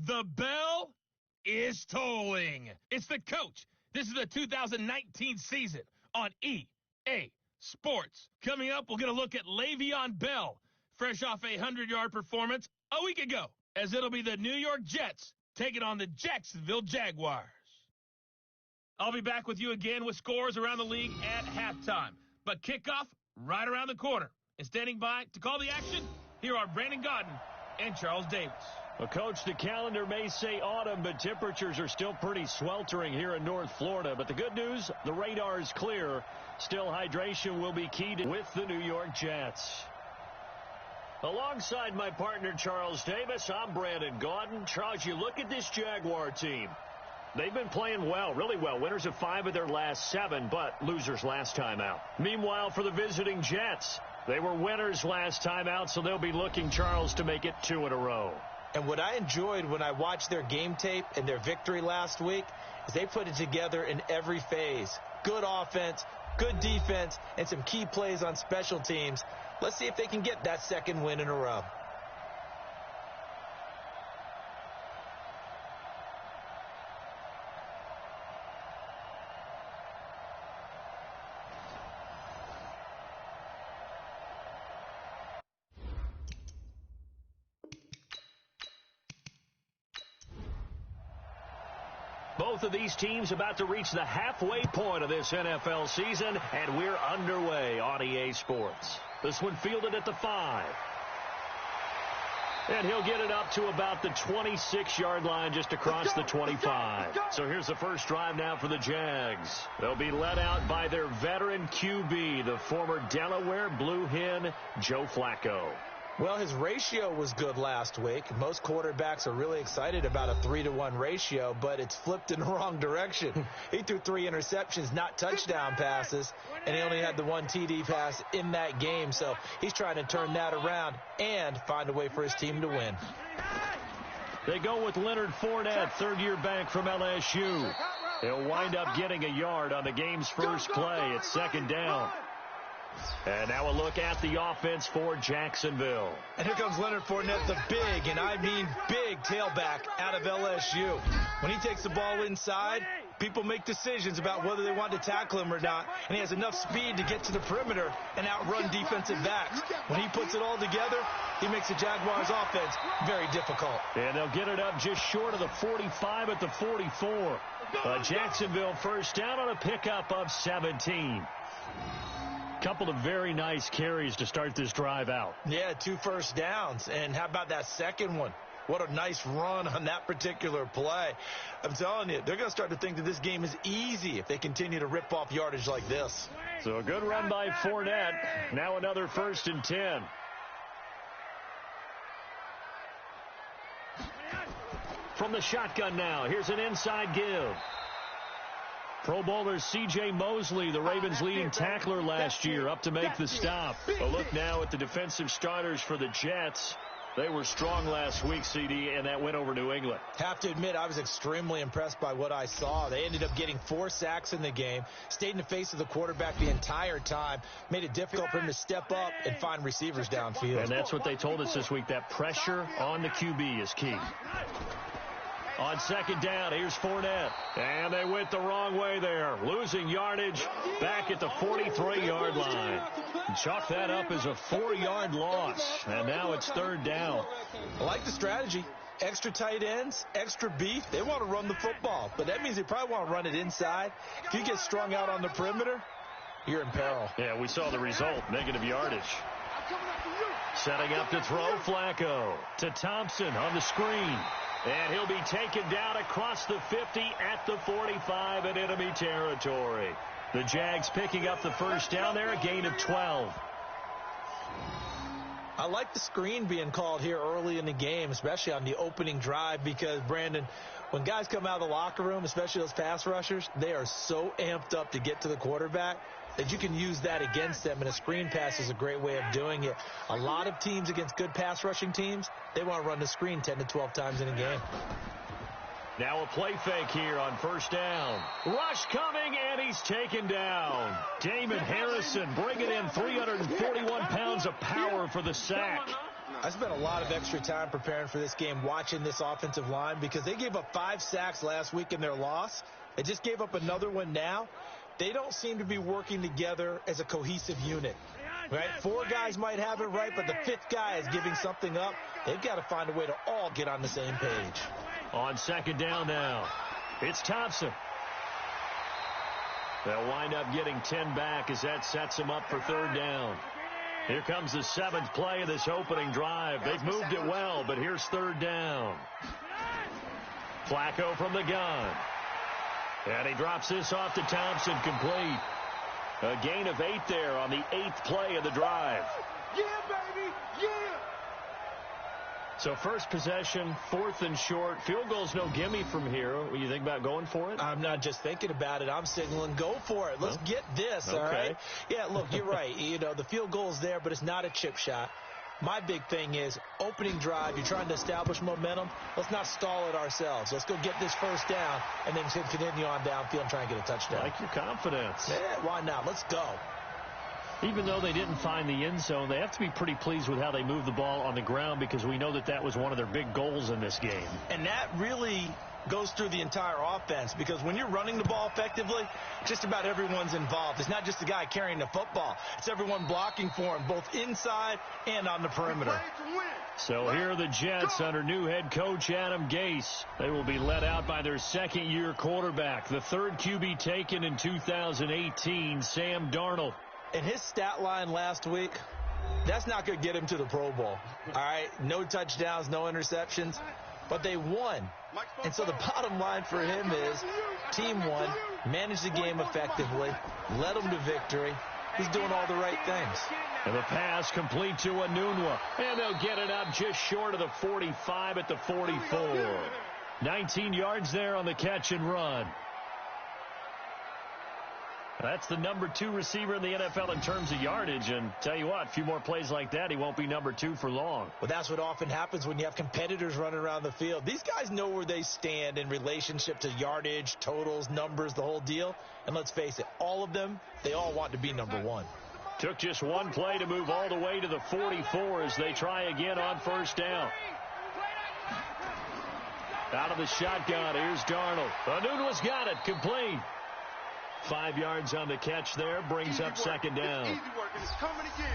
The bell is tolling. It's the coach. This is the 2019 season on EA Sports. Coming up, we're going to look at Le'Veon Bell, fresh off a 100-yard performance a week ago, as it'll be the New York Jets taking on the Jacksonville Jaguars. I'll be back with you again with scores around the league at halftime. But kickoff right around the corner. And standing by to call the action, here are Brandon Godden and Charles Davis. Well, Coach, the calendar may say autumn, but temperatures are still pretty sweltering here in North Florida. But the good news, the radar is clear. Still, hydration will be key with the New York Jets. Alongside my partner, Charles Davis, I'm Brandon Godden. Charles, you look at this Jaguar team. They've been playing well, really well. Winners of 5 of their last 7, but losers last time out. Meanwhile, for the visiting Jets, they were winners last time out, so they'll be looking, Charles, to make it 2 in a row. And what I enjoyed when I watched their game tape and their victory last week is they put it together in every phase. Good offense, good defense, and some key plays on special teams. Let's see if they can get that second win in a row. Both of these teams about to reach the halfway point of this NFL season, and we're underway on EA Sports. This one fielded at the 5. And he'll get it up to about the 26-yard line just across the 25. So here's the first drive now for the Jags. They'll be led out by their veteran QB, the former Delaware Blue Hen, Joe Flacco. Well, his ratio was good last week. Most quarterbacks are really excited about a 3-to-1 ratio, but it's flipped in the wrong direction. He threw 3 interceptions, not touchdown passes, and he only had the 1 TD pass in that game. So he's trying to turn that around and find a way for his team to win. They go with Leonard Fournette, third-year back from LSU. He'll wind up getting a yard on the game's first play. It's second down. And now a look at the offense for Jacksonville. And here comes Leonard Fournette, the big, and I mean big, tailback out of LSU. When he takes the ball inside, people make decisions about whether they want to tackle him or not, and he has enough speed to get to the perimeter and outrun defensive backs. When he puts it all together, he makes the Jaguars' offense very difficult. And they'll get it up just short of the 45 at the 44. Jacksonville first down on a pickup of 17. Couple of very nice carries to start this drive out. Yeah, 2 first downs. And how about that second one? What a nice run on that particular play. I'm telling you, they're going to start to think that this game is easy if they continue to rip off yardage like this. So a good run by Fournette. Now another 1st and 10. From the shotgun now, here's an inside give. Pro Bowler C.J. Mosley, the Ravens' leading tackler last year, up to make the stop. A look now at the defensive starters for the Jets. They were strong last week, CD, and that went over New England. Have to admit, I was extremely impressed by what I saw. They ended up getting 4 sacks in the game, stayed in the face of the quarterback the entire time, made it difficult for him to step up and find receivers downfield. And that's what they told us this week, that pressure on the QB is key. On second down, here's Fournette. And they went the wrong way there. Losing yardage back at the 43-yard line. Chalk that up as a 4-yard loss. And now it's 3rd down. I like the strategy. Extra tight ends, extra beef. They want to run the football. But that means they probably want to run it inside. If you get strung out on the perimeter, you're in peril. Yeah, we saw the result. Negative yardage. Setting up to throw, Flacco to Thompson on the screen. And he'll be taken down across the 50 at the 45 in enemy territory. The Jags picking up the first down there, a gain of 12. I like the screen being called here early in the game, especially on the opening drive, because, Brandon, when guys come out of the locker room, especially those pass rushers, they are so amped up to get to the quarterback that you can use that against them, and a screen pass is a great way of doing it. A lot of teams against good pass rushing teams, they want to run the screen 10 to 12 times in a game. Now a play fake here on first down. Rush coming, and he's taken down. Damon Harrison bringing in 341 pounds of power for the sack. I spent a lot of extra time preparing for this game watching this offensive line because they gave up 5 sacks last week in their loss. They just gave up another one now. They don't seem to be working together as a cohesive unit. Right? 4 guys might have it right, but the 5th guy is giving something up. They've got to find a way to all get on the same page. On second down now, it's Thompson. They'll wind up getting 10 back as that sets them up for third down. Here comes the 7th play of this opening drive. They've moved it well, but here's third down. Flacco from the gun. And he drops this off to Thompson, complete. A gain of 8 there on the 8th play of the drive. Yeah, baby, yeah! So first possession, 4th and short. Field goal's no gimme from here. What do you think about going for it? I'm not just thinking about it. I'm signaling go for it. Let's get this, all right? Yeah, look, you're right. You know, the field goal's there, but it's not a chip shot. My big thing is opening drive. You're trying to establish momentum. Let's not stall it ourselves. Let's go get this first down and then continue on downfield and try and get a touchdown. Like your confidence. Yeah, why not? Let's go. Even though they didn't find the end zone, they have to be pretty pleased with how they moved the ball on the ground because we know that that was one of their big goals in this game. And that really goes through the entire offense because when you're running the ball effectively, just about everyone's involved. It's not just the guy carrying the football. It's everyone blocking for him, both inside and on the perimeter. So here are the Jets under new head coach Adam Gase. They will be led out by their second-year quarterback, the 3rd QB taken in 2018, Sam Darnold. And his stat line last week, that's not going to get him to the Pro Bowl. All right, no touchdowns, no interceptions, but they won. And so the bottom line for him is team won, managed the game effectively, led them to victory. He's doing all the right things. And the pass complete to Anunwa. And they'll get it up just short of the 45 at the 44. 19 yards there on the catch and run. That's the number 2 receiver in the NFL in terms of yardage. And tell you what, a few more plays like that, he won't be number 2 for long. Well, that's what often happens when you have competitors running around the field. These guys know where they stand in relationship to yardage, totals, numbers, the whole deal. And let's face it, all of them, they all want to be number 1. Took just one play to move all the way to the 44 as they try again on first down. Out of the shotgun, here's Darnold. Anunwa's got it, complete. 5 yards on the catch there, brings up second down.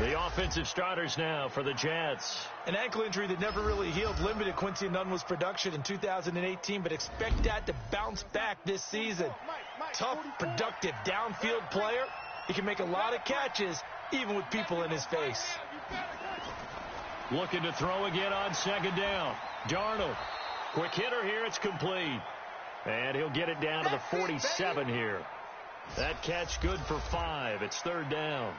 The offensive starters now for the Jets. An ankle injury that never really healed limited Quincy Enunwa's production in 2018, but expect that to bounce back this season. Tough, productive downfield player. He can make a lot of catches, even with people in his face. Looking to throw again on second down. Darnold. Quick hitter here, it's complete. And he'll get it down to the 47 here. That catch good for 5. It's third down.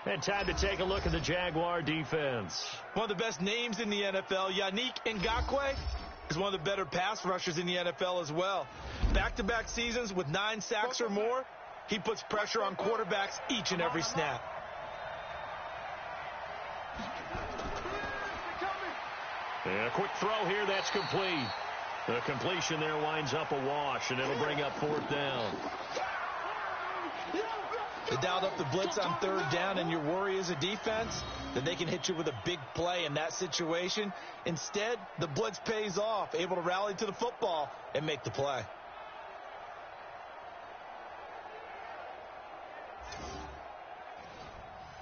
And time to take a look at the Jaguar defense. One of the best names in the NFL, Yannick Ngakoue, is one of the better pass rushers in the NFL as well. Back-to-back seasons with 9 sacks or more, he puts pressure on quarterbacks each and every snap. And a quick throw here, that's complete. The completion there winds up a wash, and it'll bring up fourth down. They dialed up the blitz on third down, and your worry as a defense that they can hit you with a big play in that situation. Instead, the blitz pays off, able to rally to the football and make the play.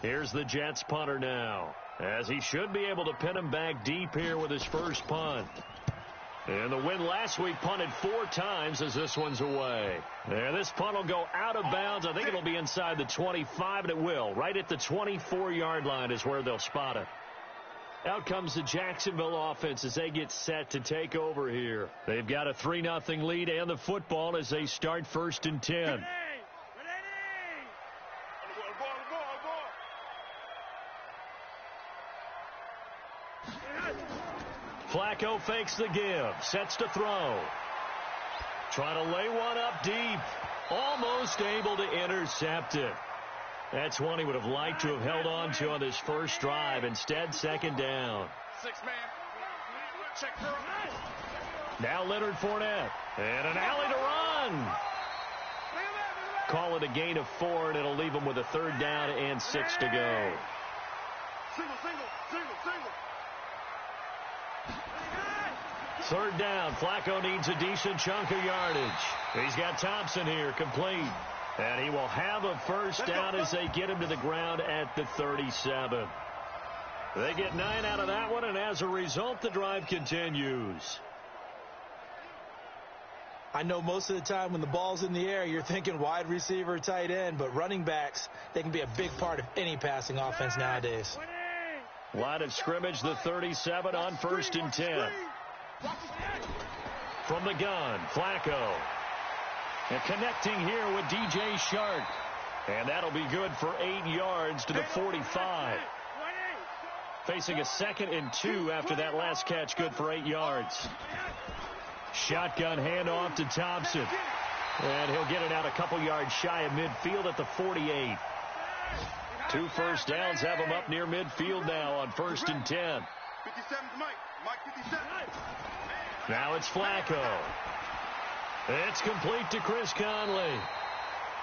Here's the Jets punter now, as he should be able to pin him back deep here with his first punt. And the win last week punted 4 times as this one's away. And this punt will go out of bounds. I think it'll be inside the 25, and it will. Right at the 24-yard line is where they'll spot it. Out comes the Jacksonville offense as they get set to take over here. They've got a 3-0 lead and the football as they start first and 10. Flacco fakes the give, sets to throw. Trying to lay one up deep. Almost able to intercept it. That's one he would have liked to have held on to on this first drive. Instead, second down. 6-man. Check for Now Leonard Fournette. And an alley to run. Call it a gain of 4, and it'll leave him with a third down and 6 to go. Single. Third down. Flacco needs a decent chunk of yardage. He's got Thompson here, complete. And he will have a first down as they get him to the ground at the 37. They get 9 out of that one, and as a result, the drive continues. I know most of the time when the ball's in the air, you're thinking wide receiver, tight end, but running backs, they can be a big part of any passing offense nowadays. Line of scrimmage, the 37 on 1st and 10. From the gun, Flacco. And connecting here with DJ Shark. And that'll be good for 8 yards to the 45. Facing a 2nd and 2 after that last catch, good for 8 yards. Shotgun handoff to Thompson. And he'll get it out a couple yards shy of midfield at the 48. 2 first downs have him up near midfield now on 1st and 10. 57's Mike 57. Now it's Flacco. It's complete to Chris Conley.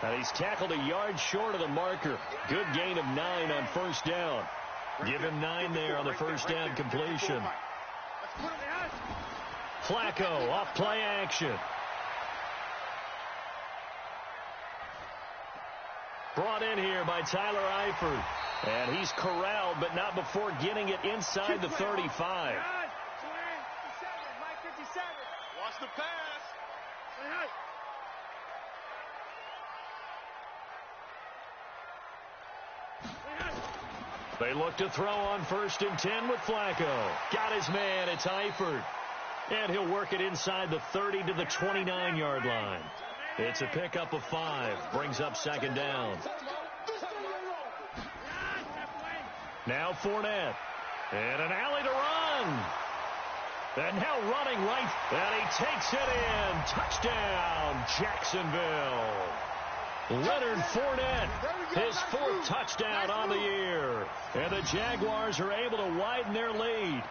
And he's tackled a yard short of the marker. Good gain of 9 on 1st down. Give him 9 there on the first down completion. Flacco off play action. Brought in here by Tyler Eifert. And he's corralled, but not before getting it inside the 35. Watch the pass. They look to throw on 1st and 10 with Flacco. Got his man. It's Eifert. And he'll work it inside the 30 to the 29-yard line. It's a pickup of 5. Brings up 2nd down. Now Fournette. And an alley to run. And now running right. And he takes it in. Touchdown, Jacksonville. Leonard Fournette, his 4th touchdown on the year. And the Jaguars are able to widen their lead.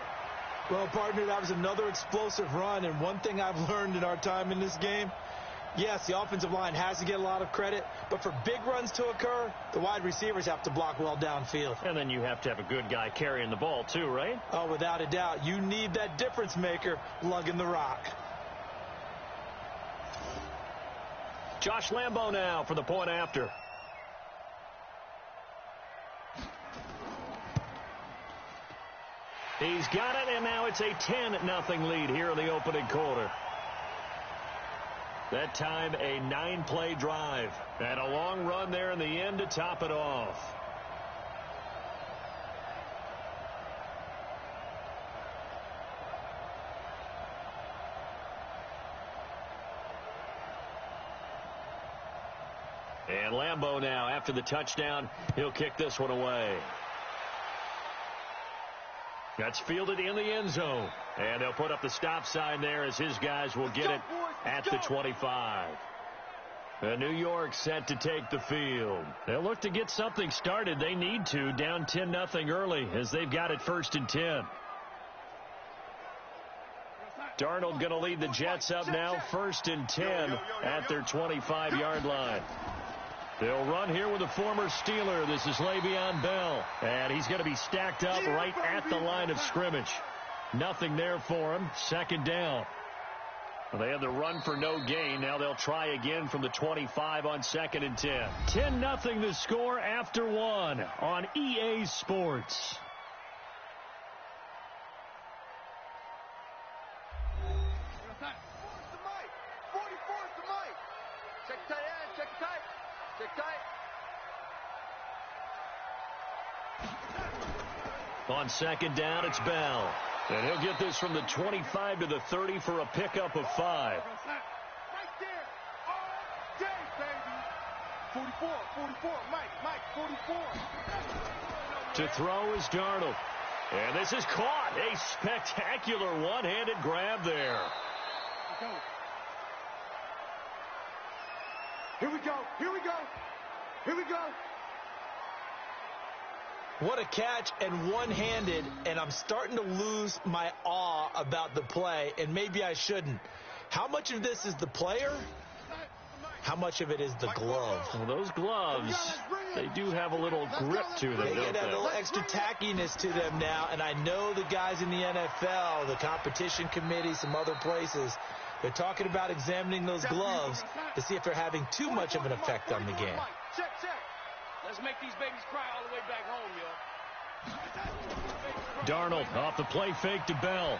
Well, partner, that was another explosive run, and one thing I've learned in our time in this game, yes, the offensive line has to get a lot of credit, but for big runs to occur, the wide receivers have to block well downfield. And then you have to have a good guy carrying the ball too, right? Oh, without a doubt. You need that difference maker lugging the rock. Josh Lambo now for the point after. He's got it, and now it's a 10-0 lead here in the opening quarter. That time, a 9-play drive. And a long run there in the end to top it off. And Lambo now, after the touchdown, he'll kick this one away. That's fielded in the end zone. And they'll put up the stop sign there as his guys will get it at the 25. New York set to take the field. They'll look to get something started. They need to, down 10-0 early as they've got it 1st and 10. Darnold going to lead the Jets up now, 1st and 10 at their 25-yard line. They'll run here with a former Steeler. This is Le'Veon Bell. And he's going to be stacked up right at the line of scrimmage. Nothing there for him. 2nd down. Well, they had the run for no gain. Now they'll try again from the 25 on 2nd and 10. 10-0 the score after 1 on EA Sports. On 2nd down, it's Bell. And he'll get this from the 25 to the 30 for a pickup of 5. Right there. All day, baby. 44, Mike, 44. To throw is Darnold. And this is caught. A spectacular one-handed grab there. Here we go. What a catch, and one-handed, and I'm starting to lose my awe about the play, and maybe I shouldn't. How much of this is the player? How much of it is the glove? Well, those gloves they do have a little grip to them, They don't get a they? little extra tackiness to them now, and I know the guys in the NFL, the competition committee, some other places, they're talking about examining those gloves to see if they're having too much of an effect on the game. Check, check. Let's make these babies cry all the way back home, yo. Darnold off the play fake to Bell.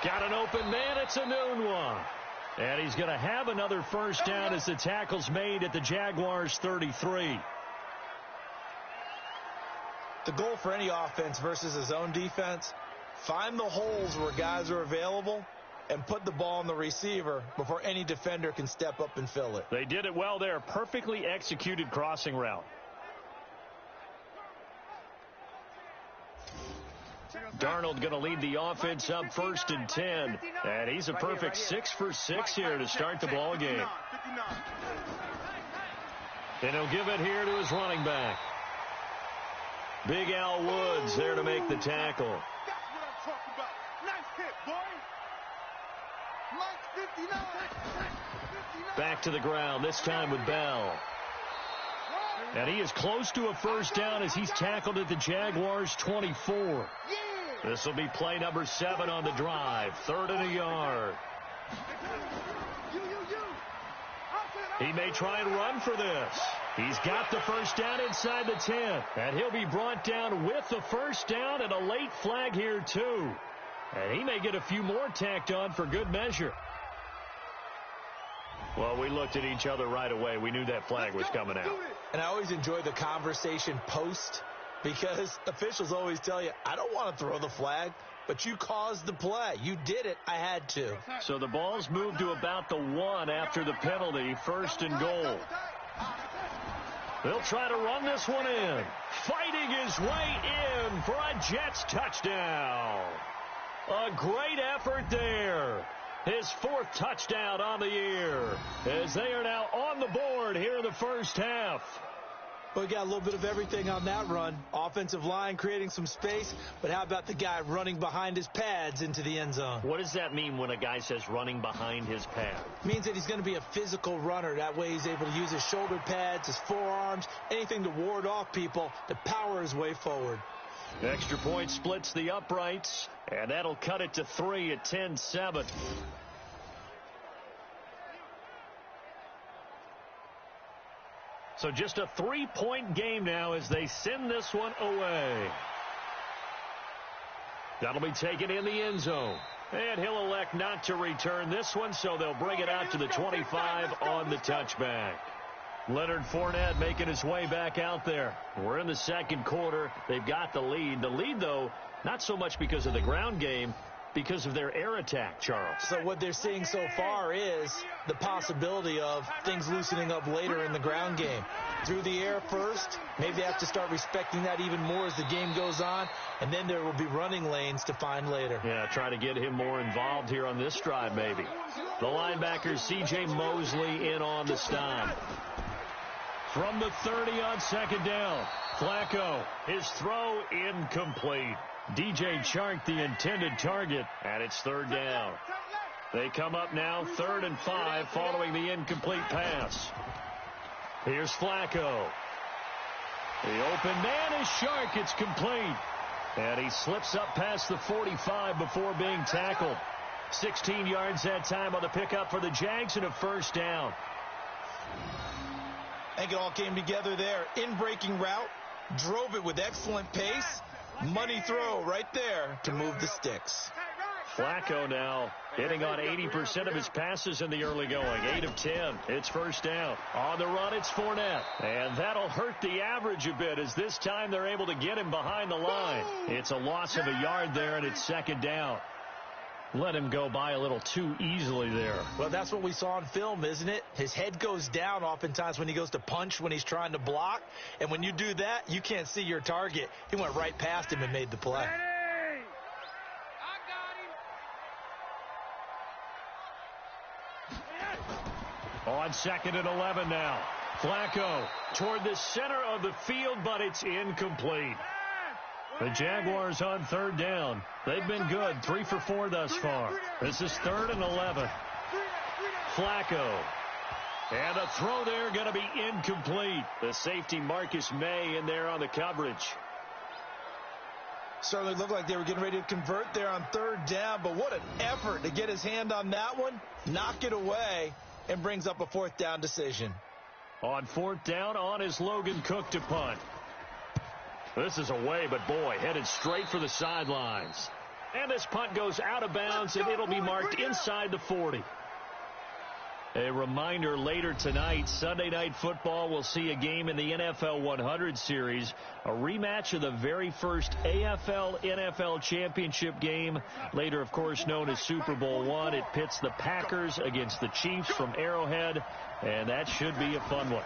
Got an open man. It's a noon one. And he's going to have another first down as the tackle's made at the Jaguars 33. The goal for any offense versus a zone defense, find the holes where guys are available and put the ball on the receiver before any defender can step up and fill it. They did it well there. Perfectly executed crossing route. Darnold going to lead the offense up 1st and 10. And he's a perfect 6 for 6 here to start the ball game. And he'll give it here to his running back. Big Al Woods there to make the tackle. That's what I'm talking about. Nice hit, boy. Mike 59. Back to the ground, this time with Bell. And he is close to a first down as he's tackled at the Jaguars 24. This will be play number 7 on the drive. 3rd and a yard. He may try and run for this. He's got the first down inside the 10. And he'll be brought down with the first down and a late flag here too. And he may get a few more tacked on for good measure. Well, we looked at each other right away. We knew that flag was coming out. And I always enjoy the conversation post because officials always tell you, I don't want to throw the flag, but you caused the play. You did it. I had to. So the ball's moved to about the 1 after the penalty. 1st and goal. They'll try to run this one in. Fighting his way in for a Jets touchdown. A great effort there. His 4th touchdown on the year as they are now on the board here in the first half. We got a little bit of everything on that run. Offensive line creating some space, but how about the guy running behind his pads into the end zone? What does that mean when a guy says running behind his pad? It means that he's going to be a physical runner. That way he's able to use his shoulder pads, his forearms, anything to ward off people to power his way forward. Extra point splits the uprights, and that'll cut it to 3 at 10-7. So just a 3-point game now as they send this one away. That'll be taken in the end zone. And he'll elect not to return this one, so they'll bring it out to the 25 on the touchback. Leonard Fournette making his way back out there. We're in the second quarter. They've got the lead. The lead, though, not so much because of the ground game, because of their air attack, Charles. So what they're seeing so far is the possibility of things loosening up later in the ground game. Through the air first, maybe they have to start respecting that even more as the game goes on, and then there will be running lanes to find later. Yeah, try to get him more involved here on this drive, maybe. The linebacker, C.J. Mosley, in on the stop. From the 30 on 2nd down, Flacco, his throw incomplete. DJ Chark, the intended target, and it's 3rd down. They come up now 3rd and 5 following the incomplete pass. Here's Flacco. The open man is Chark. It's complete. And he slips up past the 45 before being tackled. 16 yards that time on the pickup for the Jags and a first down. I think it all came together there. In-breaking route, drove it with excellent pace. Money throw right there to move the sticks. Flacco now hitting on 80% of his passes in the early going. 8 of 10. It's first down. On the run, it's Fournette. And that'll hurt the average a bit as this time they're able to get him behind the line. It's a loss of a yard there, and it's 2nd down. Let him go by a little too easily there. Well, that's what we saw on film, isn't it? His head goes down oftentimes when he goes to punch, when he's trying to block. And when you do that, you can't see your target. He went right past him and made the play. On 2nd and 11 now. Flacco toward the center of the field, but it's incomplete. The Jaguars on 3rd down. They've been good. 3 for 4 thus far. This is 3rd and 11. Flacco And the throw there going to be incomplete. The safety Marcus May in there on the coverage. Certainly looked like they were getting ready to convert there on third down, but what an effort to get his hand on that one, knock it away, and brings up a fourth down decision. On fourth down, on is Logan Cook to punt. This is away, but boy, headed straight for the sidelines. And this punt goes out of bounds, and it'll be marked inside the 40. A reminder, later tonight, Sunday Night Football will see a game in the NFL 100 series, a rematch of the very first AFL-NFL championship game, later, of course, known as Super Bowl I. It pits the Packers against the Chiefs from Arrowhead, and that should be a fun one.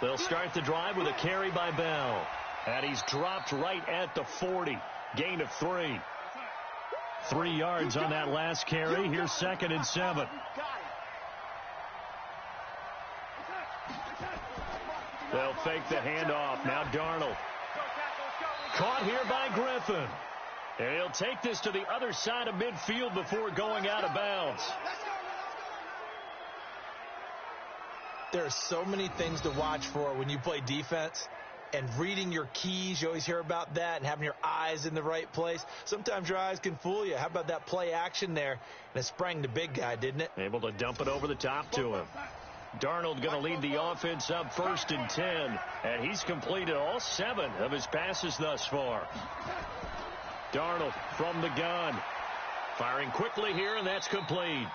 They'll start the drive with a carry by Bell, and he's dropped right at the 40, gain of 3. 3 yards on that last carry. Here's 2nd and 7. They'll fake the handoff. Now Darnold. Caught here by Griffin. And he'll take this to the other side of midfield before going out of bounds. There are so many things to watch for when you play defense. And reading your keys, you always hear about that, and having your eyes in the right place. Sometimes your eyes can fool you. How about that play action there? And it sprang the big guy, didn't it? Able to dump it over the top to him. Darnold going to lead the offense up 1st and 10, and he's completed all 7 of his passes thus far. Darnold from the gun. Firing quickly here, and that's complete.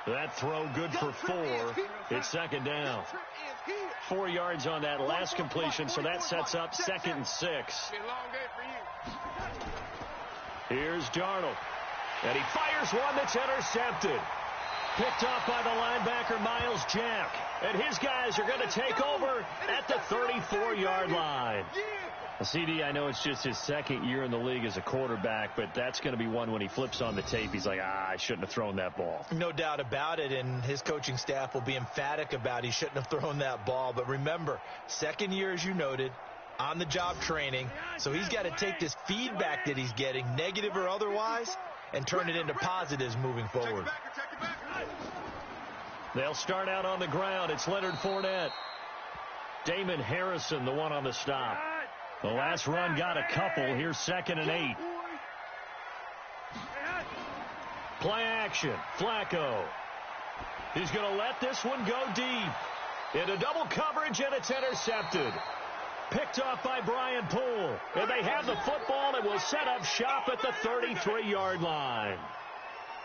That throw good for 4. It's 2nd down. 4 yards on that last completion, so that sets up 2nd and 6. Here's Darnold, and he fires one that's intercepted. Picked off by the linebacker, Miles Jack. And his guys are going to take over at the 34-yard line. CD, I know it's just his 2nd year in the league as a quarterback, but that's going to be one when he flips on the tape. He's like, I shouldn't have thrown that ball. No doubt about it, and his coaching staff will be emphatic about he shouldn't have thrown that ball. But remember, 2nd year, as you noted, on-the-job training, so he's got to take this feedback that he's getting, negative or otherwise, and turn it into positives moving forward. They'll start out on the ground. It's Leonard Fournette. Damon Harrison, the one on the stop. The last run got a couple. Here's 2nd and 8. Play action. Flacco. He's going to let this one go deep. Into double coverage, and it's intercepted. Picked off by Brian Poole. And they have the football and will set up shop at the 33-yard line.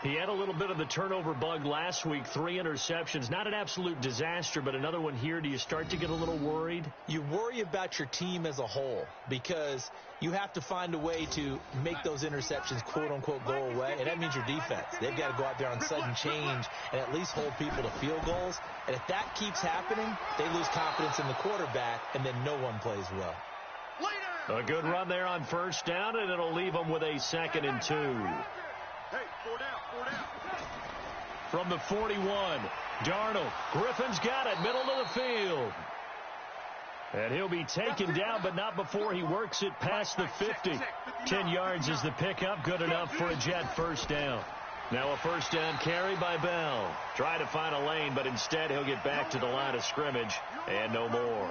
He had a little bit of the turnover bug last week, 3 interceptions. Not an absolute disaster, but another one here. Do you start to get a little worried? You worry about your team as a whole because you have to find a way to make those interceptions, quote-unquote, go away, and that means your defense. They've got to go out there on sudden change and at least hold people to field goals. And if that keeps happening, they lose confidence in the quarterback, and then no one plays well. A good run there on 1st down, and it'll leave them with a 2nd and 2. Hey, 4 down. From the 41, Darnold. Griffin's got it, middle of the field. And he'll be taken down, but not before he works it past the 50. 10 yards is the pickup, good enough for a Jet 1st down. Now a 1st down carry by Bell. Try to find a lane, but instead he'll get back to the line of scrimmage, and no more.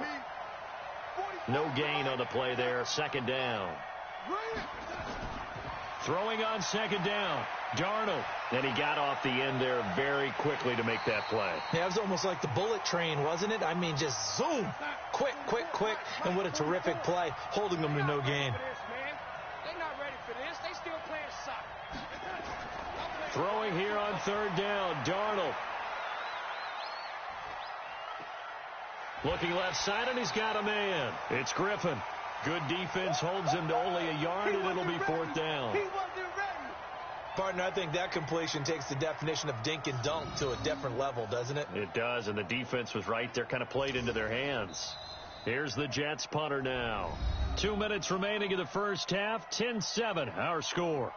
No gain on the play there, 2nd down. Throwing on 2nd down, Darnold. And he got off the end there very quickly to make that play. Yeah, it was almost like the bullet train, wasn't it? I mean, just zoom. Quick. And what a terrific play, holding them to no gain. They're not ready for this. They still playing soccer. Throwing here on 3rd down, Darnold. Looking left side, and he's got a man. It's Griffin. Good defense holds him to only a yard, and it'll be 4th down. Partner, I think that completion takes the definition of dink and dunk to a different level, doesn't it? It does, and the defense was right there, kind of played into their hands. Here's the Jets punter now. 2 minutes remaining in the first half, 10-7, our score.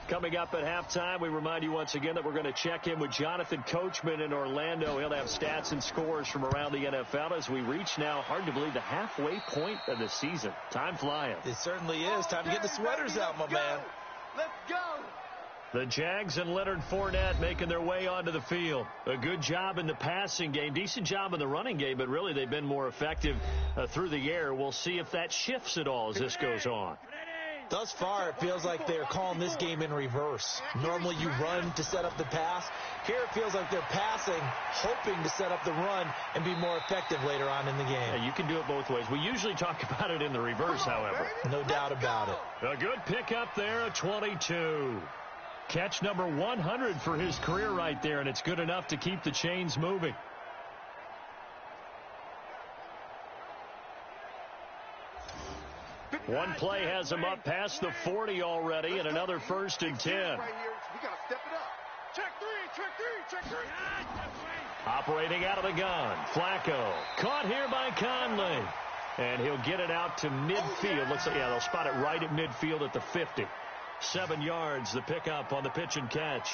Coming up at halftime, we remind you once again that we're going to check in with Jonathan Coachman in Orlando. He'll have stats and scores from around the NFL as we reach now, hard to believe, the halfway point of the season. Time flying. It certainly is. Time to get the sweaters out, my man. Let's go. The Jags and Leonard Fournette making their way onto the field. A good job in the passing game, decent job in the running game, but really they've been more effective through the air. We'll see if that shifts at all as this goes on. Thus far, it feels like they're calling this game in reverse. Normally you run to set up the pass. Here it feels like they're passing, hoping to set up the run and be more effective later on in the game. Yeah, you can do it both ways. We usually talk about it in the reverse, however. No doubt about it. A good pickup there, a 22. Catch number 100 for his career right there, and it's good enough to keep the chains moving. One play has him up past the 40 already, and another 1st and 10. We got to step it up. Check three. Operating out of the gun, Flacco. Caught here by Conley. And he'll get it out to midfield. Looks like, yeah, they'll spot it right at midfield at the 50. 7 yards, the pickup on the pitch and catch.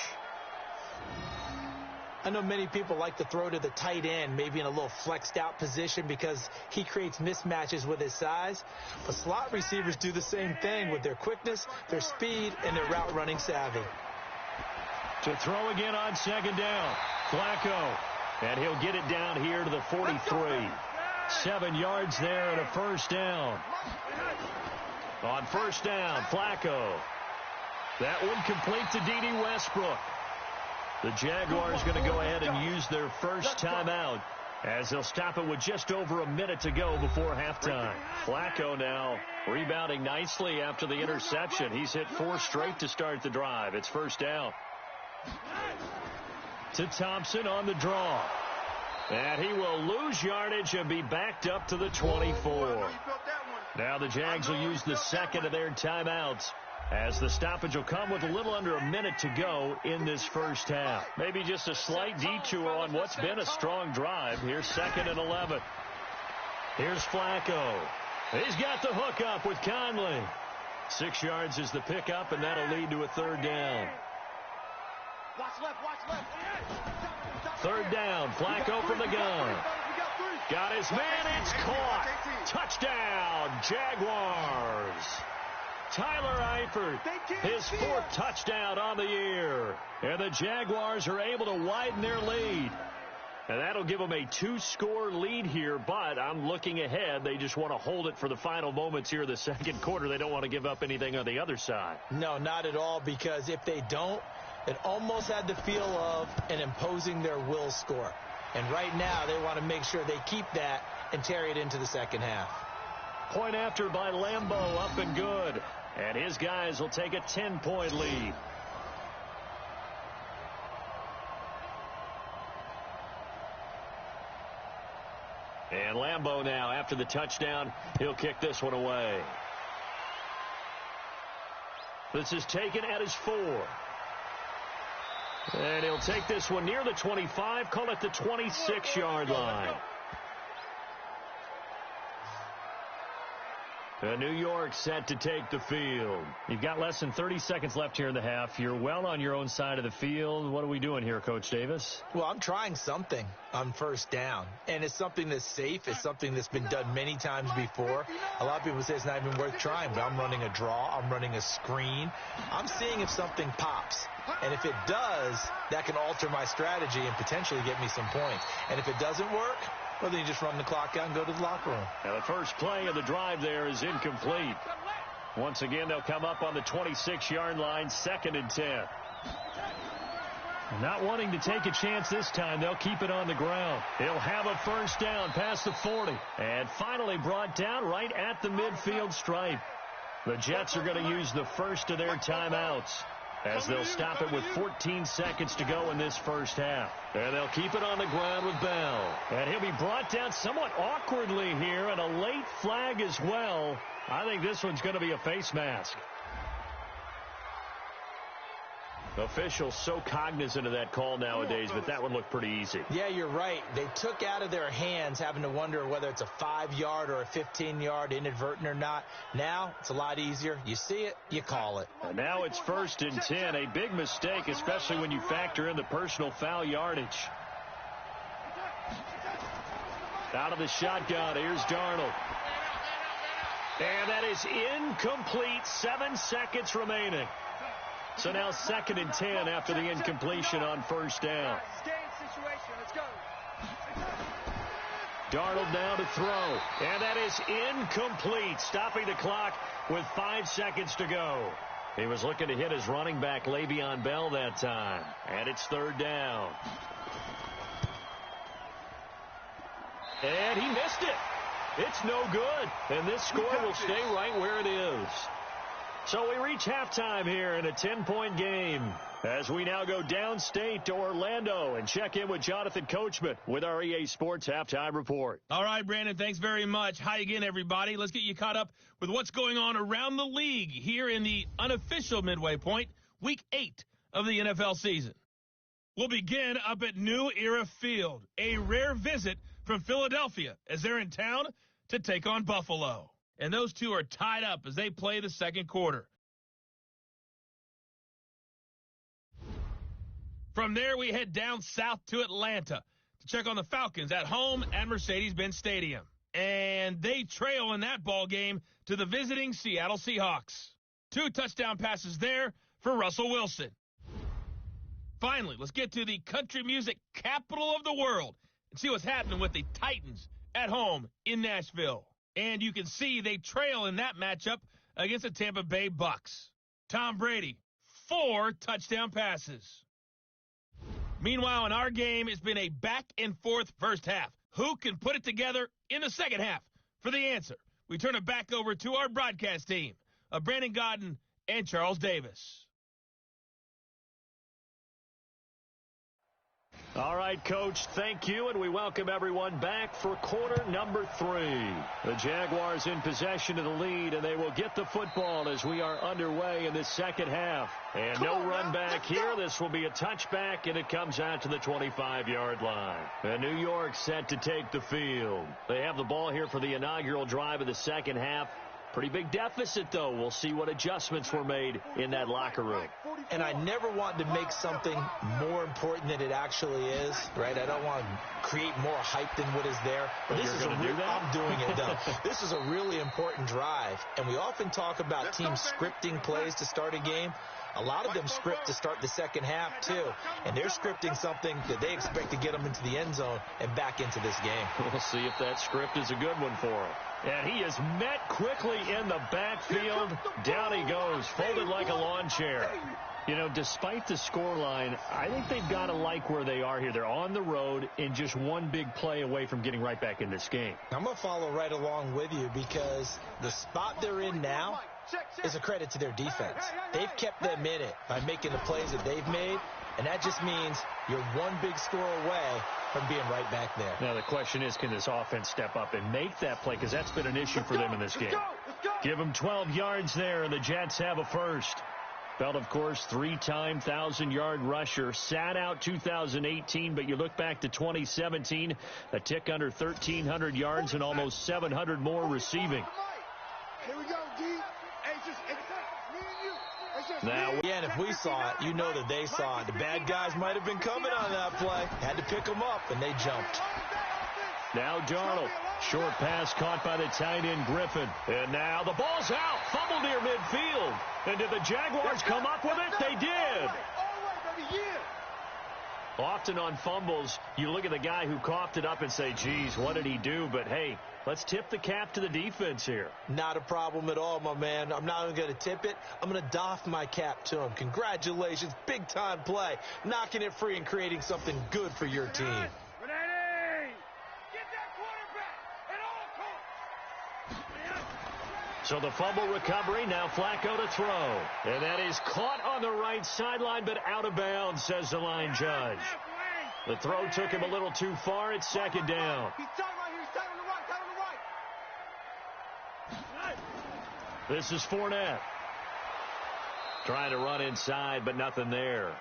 I know many people like to throw to the tight end, maybe in a little flexed out position because he creates mismatches with his size. But slot receivers do the same thing with their quickness, their speed, and their route running savvy. To throw again on 2nd down, Flacco. And he'll get it down here to the 43. 7 yards there and a 1st down. On 1st down, Flacco. That one complete to D.D. Westbrook. The Jaguars going to go ahead and use their first timeout as they'll stop it with just over a minute to go before halftime. Flacco now rebounding nicely after the interception. He's hit 4 straight to start the drive. It's 1st down. To Thompson on the draw. And he will lose yardage and be backed up to the 24. Now the Jags will use the second of their timeouts, as the stoppage will come with a little under a minute to go in this first half. Maybe just a slight detour on what's been a strong drive. Here's 2nd and 11. Here's Flacco. He's got the hook up with Conley. 6 yards is the pickup, and that'll lead to a 3rd down. Watch left. 3rd down, Flacco from the gun. Got his man, it's caught. Touchdown, Jaguars. Tyler Eifert, his 4th touchdown on the year. And the Jaguars are able to widen their lead. And that'll give them a 2-score lead here, but I'm looking ahead. They just want to hold it for the final moments here in the 2nd quarter. They don't want to give up anything on the other side. No, not at all, because if they don't, it almost had the feel of an imposing their will score. And right now, they want to make sure they keep that and carry it into the 2nd half. Point after by Lambeau, up and good. And his guys will take a 10-point lead. And Lambeau now, after the touchdown, he'll kick this one away. This is taken at his 4. And he'll take this one near the 25, call it the 26-yard line. New York set to take the field. You've got less than 30 seconds left here in the half. You're well on your own side of the field. What are we doing here, Coach Davis? Well, I'm trying something on 1st down, and it's something that's safe. It's something that's been done many times before. A lot of people say it's not even worth trying, but I'm running a draw. I'm running a screen. I'm seeing if something pops. And if it does, that can alter my strategy and potentially get me some points. And if it doesn't work, well, then you just run the clock out and go to the locker room. Now, the first play of the drive there is incomplete. Once again, they'll come up on the 26-yard line, 2nd and 10. Not wanting to take a chance this time, they'll keep it on the ground. He'll have a 1st down past the 40. And finally brought down right at the midfield stripe. The Jets are going to use the first of their timeouts, as they'll stop it with 14 seconds to go in this first half. And they'll keep it on the ground with Bell. And he'll be brought down somewhat awkwardly here, and a late flag as well. I think this one's going to be a face mask. Officials so cognizant of that call nowadays, but that one looked pretty easy. Yeah, you're right. They took out of their hands having to wonder whether it's a 5-yard or a 15-yard inadvertent or not. Now, it's a lot easier. You see it, you call it. And now it's 1st and 10. A big mistake, especially when you factor in the personal foul yardage. Out of the shotgun, here's Darnold. And that is incomplete. 7 seconds remaining. So now 2nd and 10 after the incompletion on first down. Darnold now to throw, and that is incomplete, stopping the clock with 5 seconds to go. He was looking to hit his running back, Le'Veon Bell, that time, and it's 3rd down. And he missed it. It's no good, and this score will stay right where it is. So we reach halftime here in a 10-point game as we now go downstate to Orlando and check in with Jonathan Coachman with our EA Sports Halftime Report. All right, Brandon, thanks very much. Hi again, everybody. Let's get you caught up with what's going on around the league here in the unofficial midway point, Week 8 of the NFL season. We'll begin up at New Era Field, a rare visit from Philadelphia as they're in town to take on Buffalo. And those two are tied up as they play the second quarter. From there, we head down south to Atlanta to check on the Falcons at home at Mercedes-Benz Stadium. And they trail in that ball game to the visiting Seattle Seahawks. 2 touchdown passes there for Russell Wilson. Finally, let's get to the country music capital of the world and see what's happening with the Titans at home in Nashville. And you can see they trail in that matchup against the Tampa Bay Bucks. Tom Brady, 4 touchdown passes. Meanwhile, in our game, it's been a back-and-forth first half. Who can put it together in the second half? For the answer, we turn it back over to our broadcast team of Brandon Godden and Charles Davis. All right, Coach, thank you, and we welcome everyone back for quarter number 3. The Jaguars in possession of the lead, and they will get the football as we are underway in this second half. And no run back here. This will be a touchback, and it comes out to the 25-yard line. And New York set to take the field. They have the ball here for the inaugural drive of the second half. Pretty big deficit, though. We'll see what adjustments were made in that locker room. And I never want to make something more important than it actually is, right? I don't want to create more hype than what is there. But this is I'm doing it, though. This is a really important drive. And we often talk about teams scripting plays to start a game. A lot of them script to start the second half, too. And they're scripting something that they expect to get them into the end zone and back into this game. We'll see if that script is a good one for them. And he is met quickly in the backfield. Down he goes, folded like a lawn chair. You know, despite the scoreline, I think they've got to like where they are here. They're on the road and just one big play away from getting right back in this game. I'm going to follow right along with you because the spot they're in now is a credit to their defense. They've kept them in it by making the plays that they've made, and that just means you're one big score away from being right back there. Now the question is, can this offense step up and make that play? Because that's been an issue for them in this game. Give them 12 yards there, and the Jets have a first. Belt, of course, 3-time 1,000-yard rusher. Sat out 2018, but you look back to 2017, a tick under 1,300 yards and almost 700 more receiving. Here we go, D. Now, again, if we saw it, you know that they saw it. The bad guys might have been coming on that play. Had to pick them up, and they jumped. Now Darnold. Short pass caught by the tight end Griffin. And now the ball's out. Fumble near midfield. And did the Jaguars come up with it? They did. Often on fumbles, you look at the guy who coughed it up and say, geez, what did he do? But, hey, let's tip the cap to the defense here. Not a problem at all, my man. I'm not even going to tip it. I'm going to doff my cap to him. Congratulations. Big-time play. Knocking it free and creating something good for your team. So the fumble recovery, now Flacco to throw. And that is caught on the right sideline, but out of bounds, says the line judge. The throw took him a little too far. It's second down. This is Fournette. Trying to run inside, but nothing there.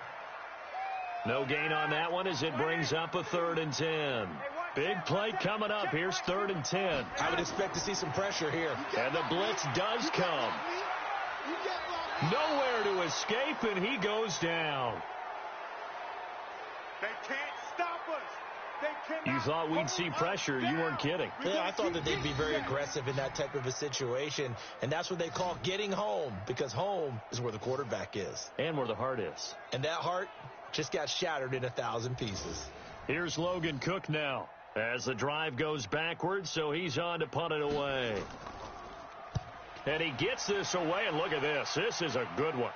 No gain on that one as it brings up a 3rd and 10. Big play coming up. Here's 3rd and 10. I would expect to see some pressure here. And the blitz does come. Nowhere to escape, and he goes down. They can't stop us. You thought we'd see pressure. You weren't kidding. Yeah, I thought that they'd be very aggressive in that type of a situation, and that's what they call getting home, because home is where the quarterback is. And where the heart is. And that heart just got shattered in 1,000 pieces. Here's Logan Cook now as the drive goes backwards, so he's on to punt it away. And he gets this away, and look at this. This is a good one.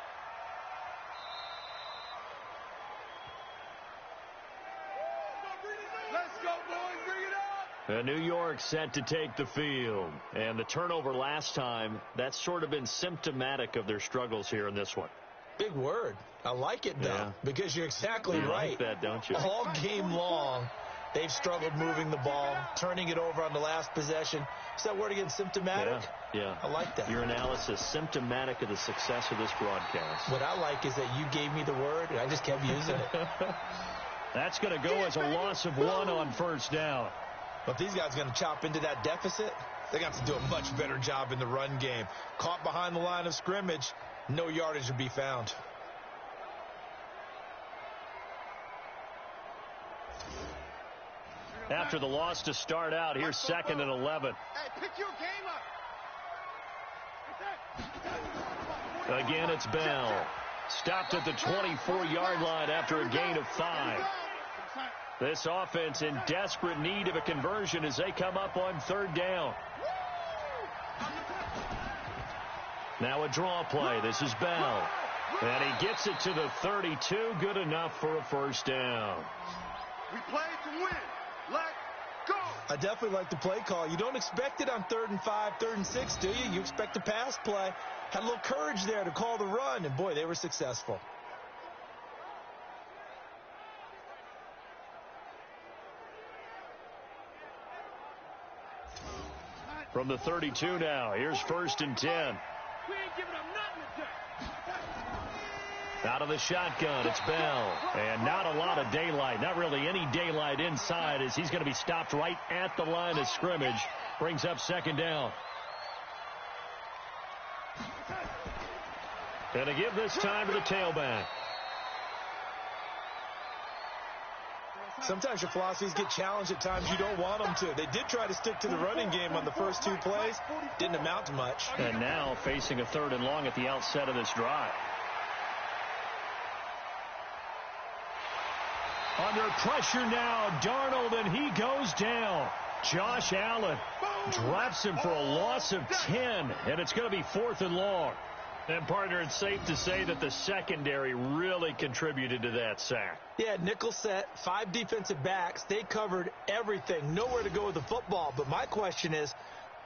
New York set to take the field. And the turnover last time, that's sort of been symptomatic of their struggles here in this one. Big word. I like it, though, because you're exactly right. You like that, don't you? All game long, they've struggled moving the ball, turning it over on the last possession. Is that word again, symptomatic? Yeah. I like that. Your analysis, symptomatic of the success of this broadcast. What I like is that you gave me the word, and I just kept using it. That's going to go as a loss of 1 on first down. But these guys are going to chop into that deficit. They got to do a much better job in the run game. Caught behind the line of scrimmage, no yardage to be found. After the loss to start out, here's 2nd and 11. Hey, pick your game up. Again, it's Bell. Stopped at the 24-yard line after a gain of 5. This offense in desperate need of a conversion as they come up on 3rd down. Now a draw play. This is Bell. And he gets it to the 32. Good enough for a first down. We play to win. Let's go. I definitely like the play call. You don't expect it on 3rd and 5, 3rd and 6, do you? You expect a pass play. Had a little courage there to call the run, and boy, they were successful. From the 32 now, here's 1st and 10. We ain't giving up nothing today. Out of the shotgun, it's Bell. And not a lot of daylight, not really any daylight inside, as he's going to be stopped right at the line of scrimmage. Brings up 2nd down. And to give this time to the tailback. Sometimes your philosophies get challenged at times you don't want them to. They did try to stick to the running game on the first 2 plays. Didn't amount to much. And now facing a 3rd and long at the outset of this drive. Under pressure now, Darnold, and he goes down. Josh Allen drops him for a loss of 10, and it's going to be 4th and long. And, partner, it's safe to say that the secondary really contributed to that sack. Yeah, nickel set, 5 defensive backs. They covered everything. Nowhere to go with the football. But my question is,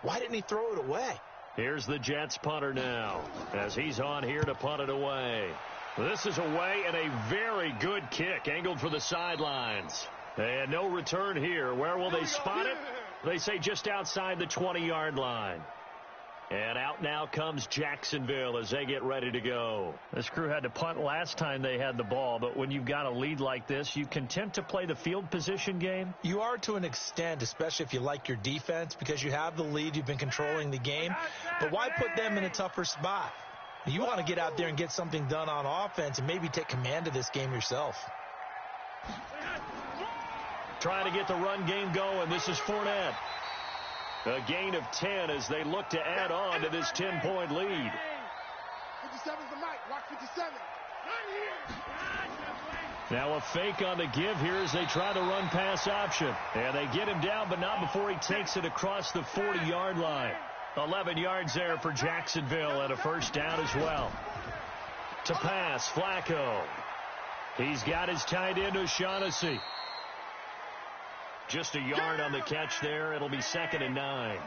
why didn't he throw it away? Here's the Jets punter now as he's on here to punt it away. This is away and a very good kick angled for the sidelines. And no return here. Where will they spot it? They say just outside the 20-yard line. And out now comes Jacksonville as they get ready to go. This crew had to punt last time they had the ball, but when you've got a lead like this, you content to play the field position game? You are to an extent, especially if you like your defense, because you have the lead, you've been controlling the game. But why put them in a tougher spot? You want to get out there and get something done on offense and maybe take command of this game yourself. Trying to get the run game going. This is Fournette. A gain of 10 as they look to add on to this 10-point lead. 57's the mic. Watch 57. Now a fake on the give here as they try the run-pass option. And they get him down, but not before he takes it across the 40-yard line. 11 yards there for Jacksonville and a first down as well. To pass, Flacco. He's got his tight end, O'Shaughnessy. Just a yard on the catch there. It'll be 2nd and 9.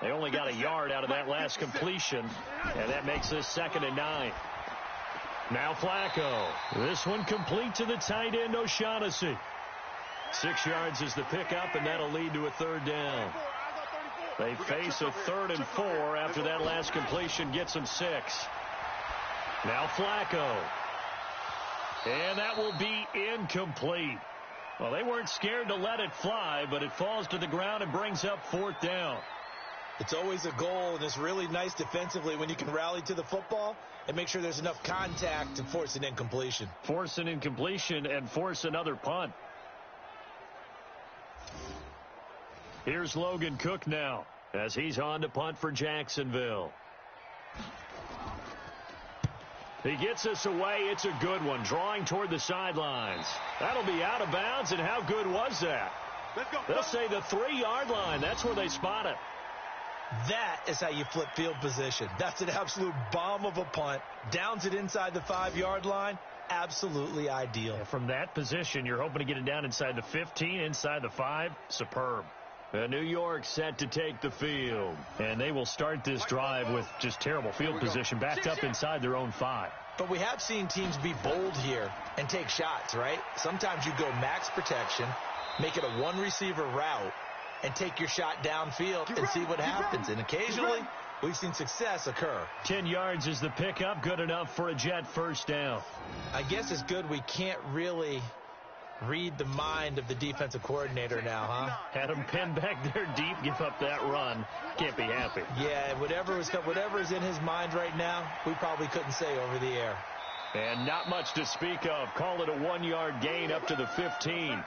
They only got a yard out of that last completion, and that makes this 2nd and 9. Now Flacco. This one complete to the tight end, O'Shaughnessy. 6 yards is the pickup, and that'll lead to a 3rd down. They face a 3rd and 4 after that last completion gets them 6. Now Flacco. And that will be incomplete. Well, they weren't scared to let it fly, but it falls to the ground and brings up 4th down. It's always a goal, and it's really nice defensively when you can rally to the football and make sure there's enough contact to force an incompletion. Force an incompletion and force another punt. Here's Logan Cook now as he's on to punt for Jacksonville. He gets us away. It's a good one, drawing toward the sidelines. That'll be out of bounds, and how good was that? They'll say the 3-yard line. That's where they spot it. That is how you flip field position. That's an absolute bomb of a punt. Downs it inside the 5-yard line. Absolutely ideal. And from that position, you're hoping to get it down inside the 15, inside the 5. Superb. New York set to take the field. And they will start this drive with just terrible field position, backed up inside their own 5. But we have seen teams be bold here and take shots, right? Sometimes you go max protection, make it a one-receiver route, and take your shot downfield and see what happens. And occasionally, we've seen success occur. 10 yards is the pickup, good enough for a Jet first down. I guess it's good we can't really read the mind of the defensive coordinator now, huh? Had him pinned back there deep, give up that run. Can't be happy. Yeah, whatever is in his mind right now, we probably couldn't say over the air. And not much to speak of. Call it a 1-yard gain up to the 15.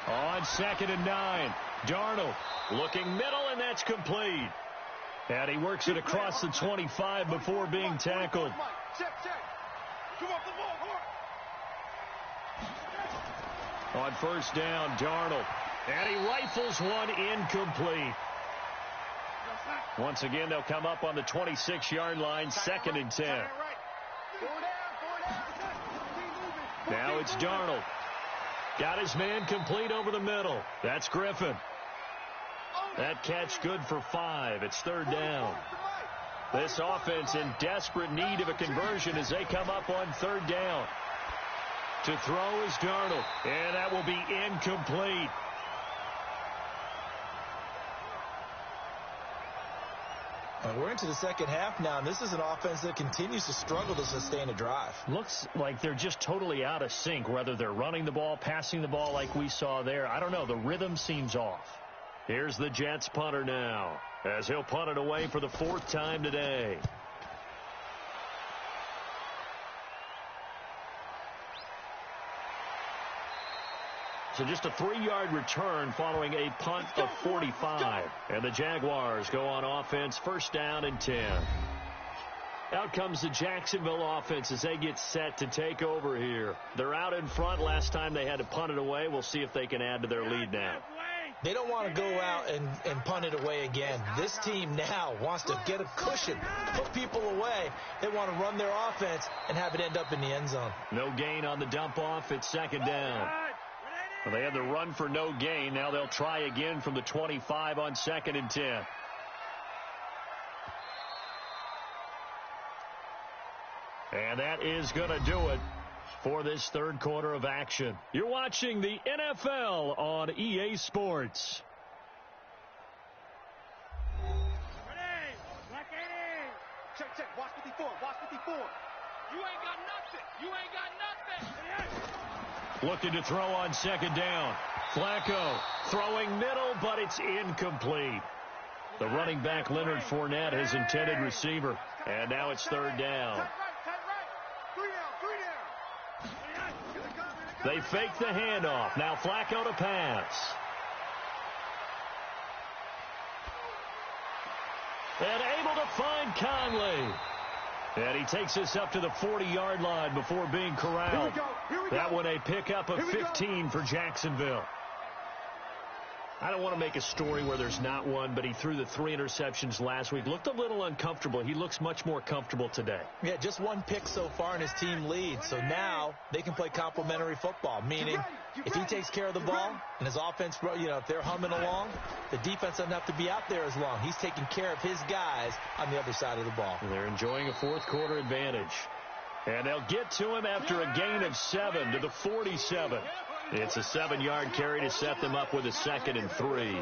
On 2nd and 9, Darnold looking middle, and that's complete. And he works it across the 25 before being tackled. On first down, Darnold. And he rifles one incomplete. Once again, they'll come up on the 26-yard line, 2nd and 10. Now it's Darnold. Got his man complete over the middle. That's Griffin. That catch good for 5. It's 3rd down. This offense in desperate need of a conversion as they come up on 3rd down. To throw is Darnold. And that will be incomplete. We're into the second half now, and this is an offense that continues to struggle to sustain a drive. Looks like they're just totally out of sync, whether they're running the ball, passing the ball like we saw there. I don't know. The rhythm seems off. Here's the Jets punter now, as he'll punt it away for the 4th time today. So just a 3-yard return following a punt of 45. And the Jaguars go on offense, 1st down and 10. Out comes the Jacksonville offense as they get set to take over here. They're out in front. Last time they had to punt it away. We'll see if they can add to their lead now. They don't want to go out and punt it away again. This team now wants to get a cushion, put people away. They want to run their offense and have it end up in the end zone. No gain on the dump off. It's 2nd down. Well, they had the run for no gain. Now they'll try again from the 25 on 2nd and 10. And that is going to do it for this 3rd quarter of action. You're watching the NFL on EA Sports. Check. Watch 54. You ain't got nothing. Looking to throw on 2nd down. Flacco throwing middle, but it's incomplete. The running back, Leonard Fournette, his intended receiver. And now it's 3rd down. They fake the handoff. Now Flacco to pass. And able to find Conley. And he takes us up to the 40-yard line before being corralled. That one a pickup of 15 for Jacksonville. I don't want to make a story where there's not one, but he threw the 3 interceptions last week. Looked a little uncomfortable. He looks much more comfortable today. Yeah, just 1 pick so far, and his team leads. So now they can play complementary football, meaning if he takes care of the ball and his offense, if they're humming along, the defense doesn't have to be out there as long. He's taking care of his guys on the other side of the ball. They're enjoying a 4th quarter advantage. And they'll get to him after a gain of 7 to the 47. It's a 7-yard carry to set them up with a 2nd and 3.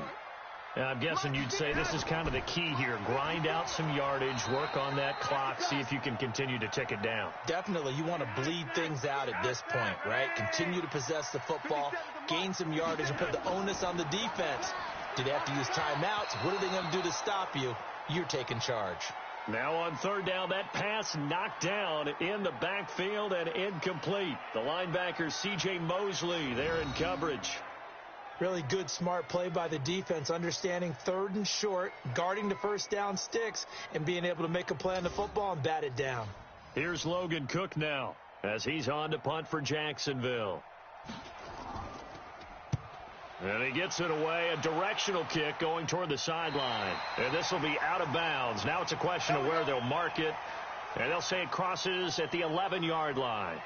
I'm guessing you'd say this is kind of the key here. Grind out some yardage, work on that clock, see if you can continue to tick it down. Definitely. You want to bleed things out at this point, right? Continue to possess the football, gain some yardage, and put the onus on the defense. Do they have to use timeouts? What are they going to do to stop you? You're taking charge. Now on third down, that pass knocked down in the backfield and incomplete. The linebacker, C.J. Mosley, there in coverage. Really good, smart play by the defense, understanding third and short, guarding the first down sticks, and being able to make a play on the football and bat it down. Here's Logan Cook now as he's on to punt for Jacksonville. And he gets it away, a directional kick going toward the sideline. And this will be out of bounds. Now it's a question of where they'll mark it. And they'll say it crosses at the 11-yard line.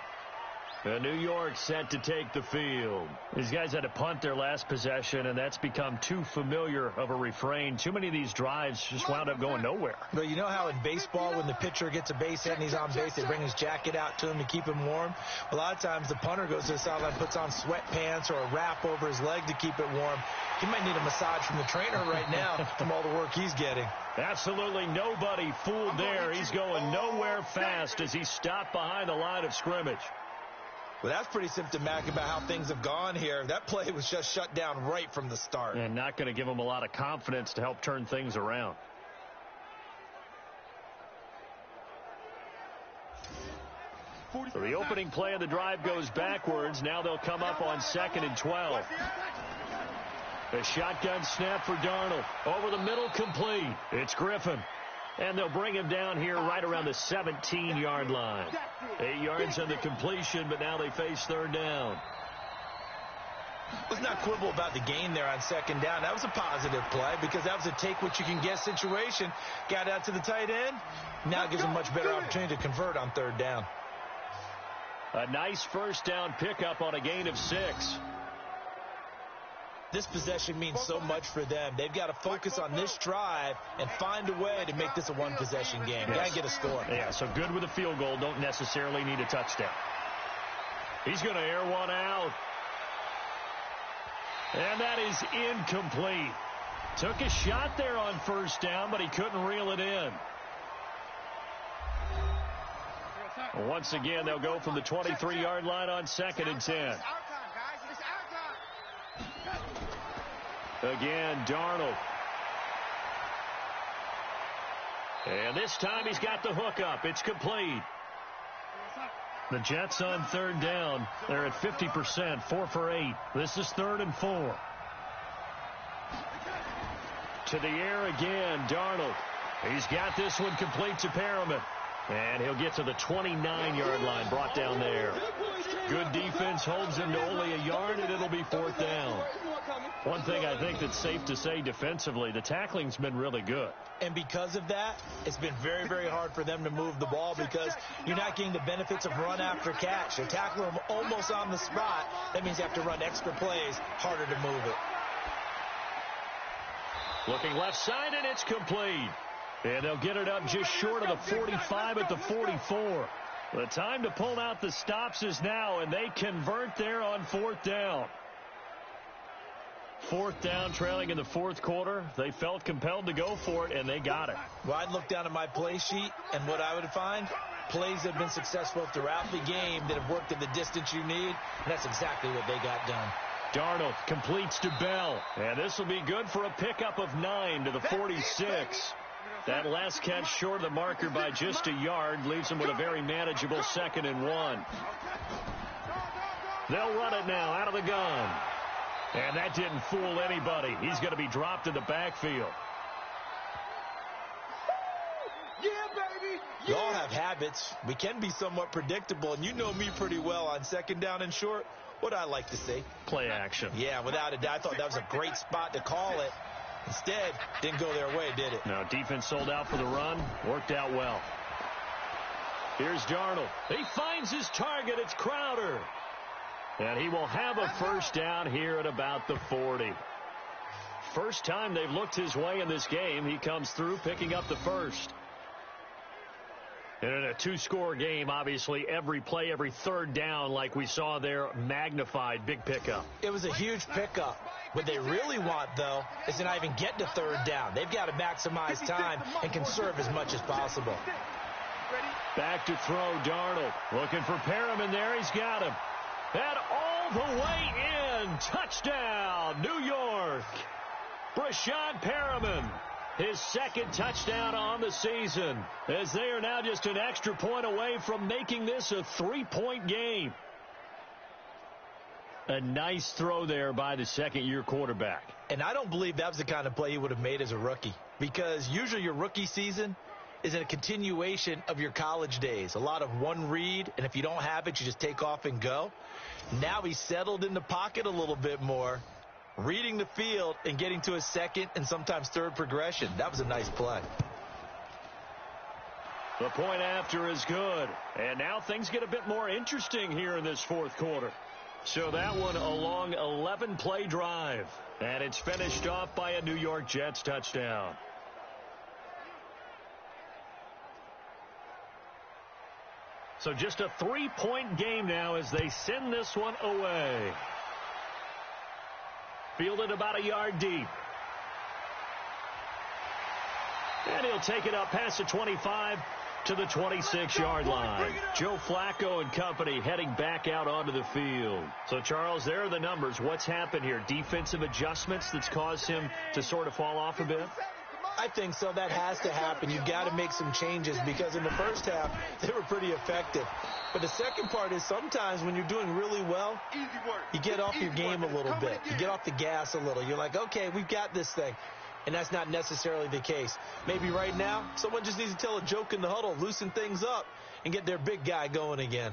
New York set to take the field. These guys had to punt their last possession, and that's become too familiar of a refrain. Too many of these drives just wound up going nowhere. But you know how in baseball, when the pitcher gets a base hit and he's on base, they bring his jacket out to him to keep him warm? A lot of times the punter goes to the sideline, puts on sweatpants or a wrap over his leg to keep it warm. He might need a massage from the trainer right now from all the work he's getting. Absolutely nobody fooled there. He's going nowhere fast as he's stopped behind the line of scrimmage. Well, that's pretty symptomatic about how things have gone here. That play was just shut down right from the start. And not going to give him a lot of confidence to help turn things around. So the opening play of the drive goes backwards. Now they'll come up on 2nd and 12. A shotgun snap for Darnold. Over the middle, complete. It's Griffin. And they'll bring him down here right around the 17-yard line. 8 yards on the completion, but now they face third down. Let's not quibble about the gain there on 2nd down. That was a positive play because that was a take-what-you-can-get situation. Got out to the tight end. Now it gives them a much better opportunity to convert on 3rd down. A nice first down pickup on a gain of 6. This possession means so much for them. They've got to focus on this drive and find a way to make this a one-possession game. Got to get a score. Yeah, so good with a field goal. Don't necessarily need a touchdown. He's going to air one out. And that is incomplete. Took a shot there on first down, but he couldn't reel it in. Once again, they'll go from the 23-yard line on 2nd and 10. Again, Darnold. And this time he's got the hook up. It's complete. The Jets on 3rd down. They're at 50%, 4 for 8. This is 3rd and 4. To the air again, Darnold. He's got this one complete to Perriman. And he'll get to the 29-yard line, brought down there. Good defense holds him to only a yard, and it'll be 4th down. One thing I think that's safe to say defensively, the tackling's been really good. And because of that, it's been very, very hard for them to move the ball because you're not getting the benefits of run after catch. They tackle them almost on the spot. That means you have to run extra plays, harder to move it. Looking left side, and it's complete. And they'll get it up just short of the 45 at the 44. The time to pull out the stops is now, and they convert there on 4th down. 4th down, trailing in the 4th quarter. They felt compelled to go for it, and they got it. Well, I'd look down at my play sheet, and what I would find, plays that have been successful throughout the game that have worked at the distance you need, and that's exactly what they got done. Darnold completes to Bell, and this will be good for a pickup of 9 to the 46. That last catch short of the marker by just a yard leaves them with a very manageable 2nd and 1. They'll run it now out of the gun. And that didn't fool anybody. He's going to be dropped in the backfield. Yeah, baby. We all have habits. We can be somewhat predictable, and you know me pretty well on 2nd down and short. What I like to see? Play action. Yeah, without a doubt. I thought that was a great spot to call it. Instead, didn't go their way, did it? No, defense sold out for the run. Worked out well. Here's Darnold. He finds his target. It's Crowder. And he will have a first down here at about the 40. First time they've looked his way in this game. He comes through picking up the first. And in a 2-score game, obviously, every play, every 3rd down, like we saw there, magnified, big pickup. It was a huge pickup. What they really want, though, is to not even get to 3rd down. They've got to maximize time and conserve as much as possible. Back to throw, Darnold. Looking for Perriman there. He's got him. And all the way in. Touchdown, New York. Brashad Perriman. his second touchdown on the season, as they are now just an extra point away from making this a 3-point game. A nice throw there by the second-year quarterback. And I don't believe that was the kind of play he would have made as a rookie, because usually your rookie season is a continuation of your college days. A lot of one read, and if you don't have it, you just take off and go. Now he's settled in the pocket a little bit more, reading the field and getting to a second and sometimes third progression. That was a nice play. The point after is good. And now things get a bit more interesting here in this fourth quarter. So that one a long 11-play drive. And it's finished off by a New York Jets touchdown. So just a 3-point game now as they send this one away. Fielded about a yard deep. And he'll take it up past the 25 to the 26-yard line. Joe Flacco and company heading back out onto the field. So, Charles, there are the numbers. What's happened here? Defensive adjustments that's caused him to sort of fall off a bit? I think so. That has to happen. You've got to make some changes, because in the first half, they were pretty effective. But the second part is sometimes when you're doing really well, you get off your game a little bit. You get off the gas a little. You're like, okay, we've got this thing. And that's not necessarily the case. Maybe right now, someone just needs to tell a joke in the huddle, loosen things up, and get their big guy going again.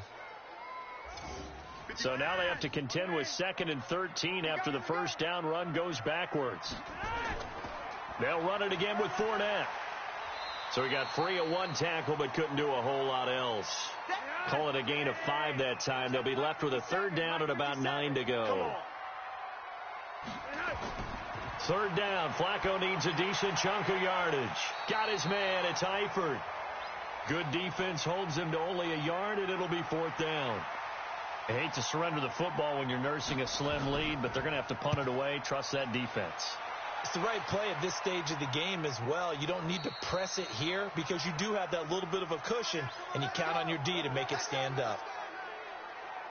So now they have to contend with 2nd and 13 after the first down run goes backwards. They'll run it again with Fournette. So he got free of one tackle but couldn't do a whole lot else. Call it a gain of 5 that time. They'll be left with a third down and about 9 to go. Third down. Flacco needs a decent chunk of yardage. Got his man. It's Eifert. Good defense holds him to only a yard, and it'll be fourth down. I hate to surrender the football when you're nursing a slim lead, but they're going to have to punt it away. Trust that defense. It's the right play at this stage of the game as well. You don't need to press it here because you do have that little bit of a cushion, and you count on your D to make it stand up.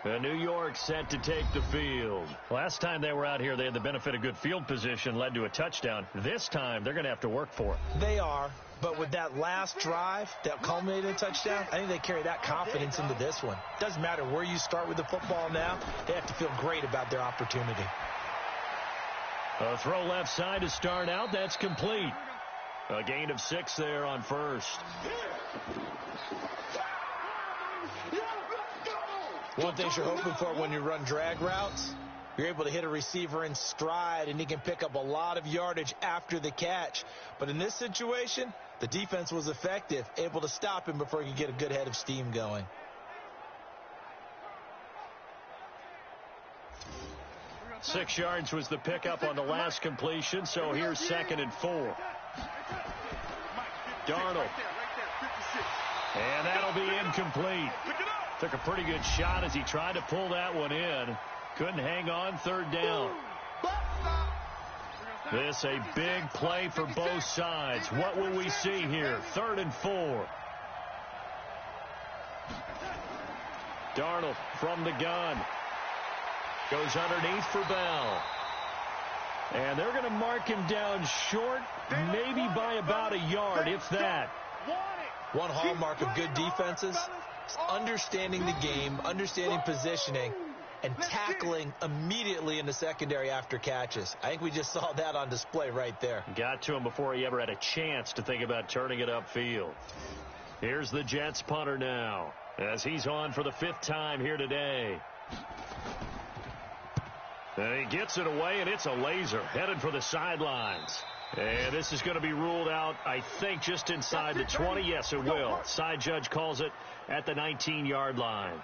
New York set to take the field. Last time they were out here, they had the benefit of good field position, led to a touchdown. This time, they're going to have to work for it. They are, but with that last drive that culminated in a touchdown, I think they carry that confidence into this one. Doesn't matter where you start with the football now, they have to feel great about their opportunity. A throw left side to start out. That's complete. A gain of 6 there on first. One thing you're hoping for when you run drag routes, you're able to hit a receiver in stride, and he can pick up a lot of yardage after the catch. But in this situation, the defense was effective, able to stop him before he could get a good head of steam going. Six yards was the pickup on the last completion, so here's 2nd and 4. Darnold. And that'll be incomplete. Took a pretty good shot as he tried to pull that one in. Couldn't hang on, third down. This a big play for both sides. What will we see here? 3rd and 4. Darnold from the gun. Goes underneath for Bell. And they're going to mark him down short, maybe by about a yard, if that. One hallmark of good defenses is understanding the game, understanding positioning, and tackling immediately in the secondary after catches. I think we just saw that on display right there. Got to him before he ever had a chance to think about turning it upfield. Here's the Jets punter now, as he's on for the 5th time here today. And he gets it away, and it's a laser headed for the sidelines. And this is going to be ruled out, I think, just inside the 20. Yes, it will. Side judge calls it at the 19-yard line.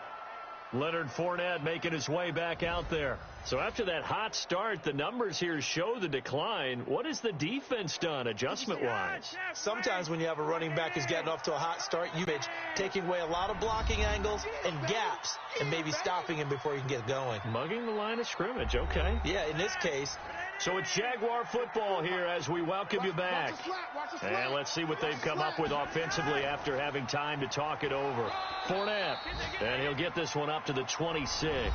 Leonard Fournette making his way back out there. So after that hot start, the numbers here show the decline. What has the defense done adjustment-wise? Sometimes when you have a running back who's getting off to a hot start, you're taking away a lot of blocking angles and gaps and maybe stopping him before he can get going. Mugging the line of scrimmage, okay. Yeah, in this case. So it's Jaguar football here as we welcome you back. And let's see what they've come up with offensively after having time to talk it over. Fournette, and he'll get this one up to the 26.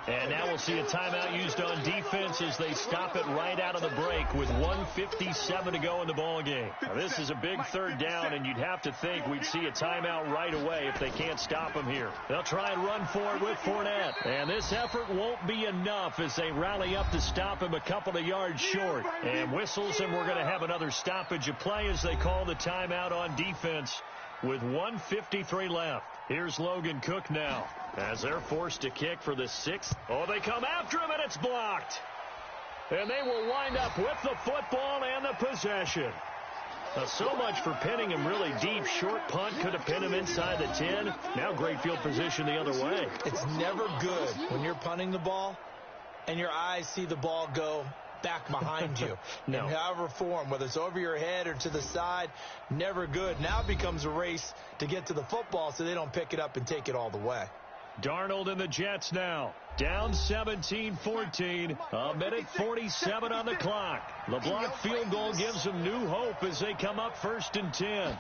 And now we'll see a timeout used on defense as they stop it right out of the break with 1:57 to go in the ballgame. Now, this is a big third down, and you'd have to think we'd see a timeout right away if they can't stop him here. They'll try and run for it with Fournette. And this effort won't be enough as they rally up to stop him a couple of yards short. And whistles, and we're going to have another stoppage of play as they call the timeout on defense with 1:53 left. Here's Logan Cook now as they're forced to kick for the 6th. Oh, they come after him, and it's blocked. And they will wind up with the football and the possession. Now, so much for pinning him really deep. Short punt could have pinned him inside the 10. Now great field position the other way. It's never good when you're punting the ball and your eyes see the ball go back behind you. No. In however form, whether it's over your head or to the side, never good. Now it becomes a race to get to the football so they don't pick it up and take it all the way. Darnold and the Jets now. Down 17-14. A minute 47 on the clock. The blocked field goal gives them new hope as they come up 1st and 10.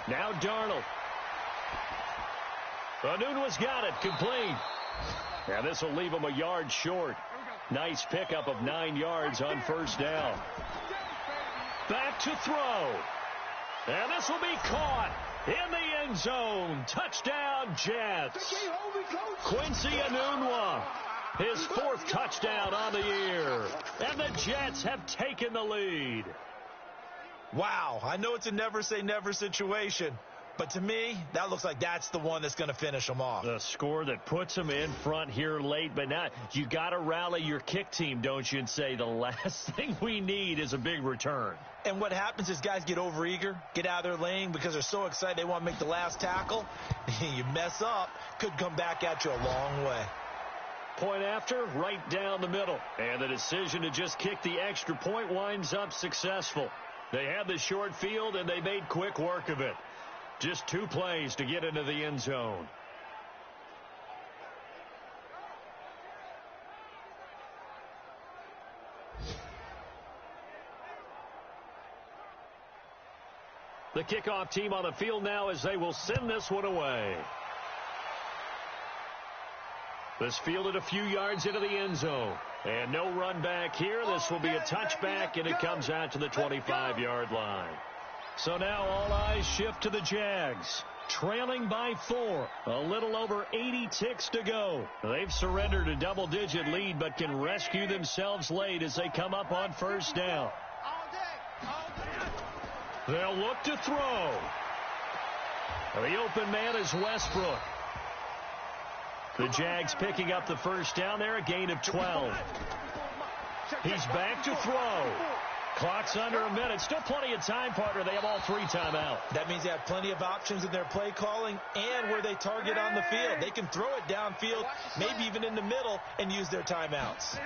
Now Darnold. Anunwa's got it. Complete. Now this will leave them a yard short. Nice pickup of 9 yards on 1st down. Back to throw. And this will be caught in the end zone. Touchdown, Jets. Quincy Enunwa, his 4th touchdown on the year. And the Jets have taken the lead. Wow, I know it's a never say never situation, but to me, that looks like that's the one that's going to finish them off. The score that puts them in front here late, but not. You got to rally your kick team, don't you, and say the last thing we need is a big return. And what happens is guys get overeager, get out of their lane because they're so excited they want to make the last tackle. You mess up, could come back at you a long way. Point after, right down the middle. And the decision to just kick the extra point winds up successful. They had the short field, and they made quick work of it. Just 2 plays to get into the end zone. The kickoff team on the field now as they will send this one away. This fielded a few yards into the end zone. And no run back here. This will be a touchback, and it comes out to the 25-yard line. So now all eyes shift to the Jags. Trailing by 4. A little over 80 ticks to go. They've surrendered a double-digit lead, but can rescue themselves late as they come up on 1st down. They'll look to throw. The open man is Westbrook. The Jags picking up the 1st down there, a gain of 12. He's back to throw. Clock's under a minute. Still plenty of time, partner. They have all 3 timeouts. That means they have plenty of options in their play calling and where they target on the field. They can throw it downfield, maybe even in the middle, and use their timeouts.